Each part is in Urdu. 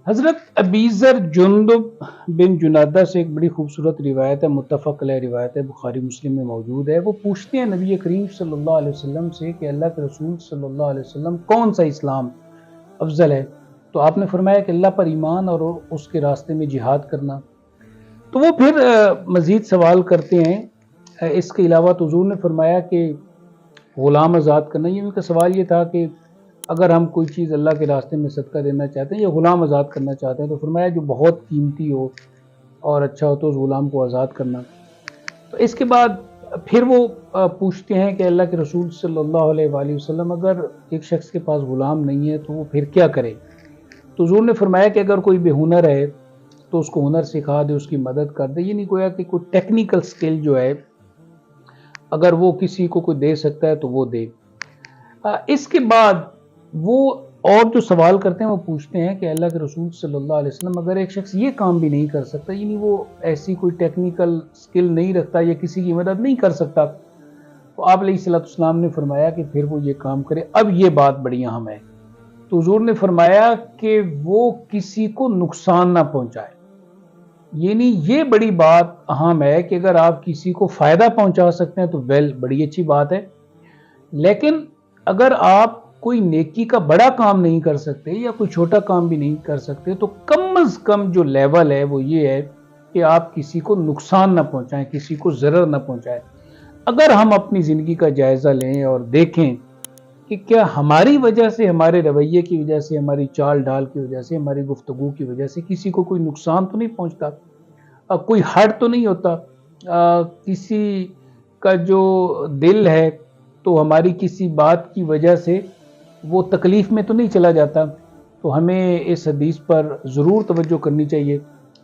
حضرت ابیذر جندب بن جنادہ سے ایک بڑی خوبصورت روایت ہے، متفق علیہ روایت ہے، بخاری مسلم میں موجود ہے۔ وہ پوچھتے ہیں نبی کریم صلی اللہ علیہ وسلم سے کہ اللہ کے رسول صلی اللہ علیہ وسلم کون سا اسلام افضل ہے؟ تو آپ نے فرمایا کہ اللہ پر ایمان اور اس کے راستے میں جہاد کرنا۔ تو وہ پھر مزید سوال کرتے ہیں، اس کے علاوہ تو حضور نے فرمایا کہ غلام آزاد کرنا۔ یہ ان کا سوال یہ تھا کہ اگر ہم کوئی چیز اللہ کے راستے میں صدقہ دینا چاہتے ہیں یا غلام آزاد کرنا چاہتے ہیں، تو فرمایا جو بہت قیمتی ہو اور اچھا ہو تو اس غلام کو آزاد کرنا۔ تو اس کے بعد پھر وہ پوچھتے ہیں کہ اللہ کے رسول صلی اللہ علیہ وآلہ وسلم اگر ایک شخص کے پاس غلام نہیں ہے تو وہ پھر کیا کرے؟ تو حضور نے فرمایا کہ اگر کوئی بے ہنر ہے تو اس کو ہنر سکھا دے، اس کی مدد کر دے۔ یہ نہیں گویا کہ کوئی ٹیکنیکل سکل جو ہے اگر وہ کسی کو کوئی دے سکتا ہے تو وہ دے۔ اس کے بعد وہ اور جو سوال کرتے ہیں وہ پوچھتے ہیں کہ اللہ کے رسول صلی اللہ علیہ وسلم اگر ایک شخص یہ کام بھی نہیں کر سکتا، یعنی وہ ایسی کوئی ٹیکنیکل سکل نہیں رکھتا یا کسی کی مدد نہیں کر سکتا، تو آپ علیہ السلام نے فرمایا کہ پھر وہ یہ کام کرے۔ اب یہ بات بڑی اہم ہے، تو حضور نے فرمایا کہ وہ کسی کو نقصان نہ پہنچائے۔ یعنی یہ بڑی بات اہم ہے کہ اگر آپ کسی کو فائدہ پہنچا سکتے ہیں تو بڑی اچھی بات ہے، لیکن اگر آپ کوئی نیکی کا بڑا کام نہیں کر سکتے یا کوئی چھوٹا کام بھی نہیں کر سکتے تو کم از کم جو لیول ہے وہ یہ ہے کہ آپ کسی کو نقصان نہ پہنچائیں، کسی کو ضرر نہ پہنچائیں۔ اگر ہم اپنی زندگی کا جائزہ لیں اور دیکھیں کہ کیا ہماری وجہ سے، ہمارے رویے کی وجہ سے، ہماری چال ڈال کی وجہ سے، ہماری گفتگو کی وجہ سے کسی کو کوئی نقصان تو نہیں پہنچتا، کوئی ہرٹ تو نہیں ہوتا، کسی کا جو دل ہے تو ہماری کسی بات کی وجہ سے وہ تکلیف میں تو نہیں چلا جاتا۔ تو ہمیں اس حدیث پر ضرور توجہ کرنی چاہیے۔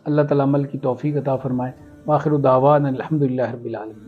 اللہ تعالیٰ عمل کی توفیق عطا فرمائے۔ وآخر دعوانا الحمدللہ رب العالمین۔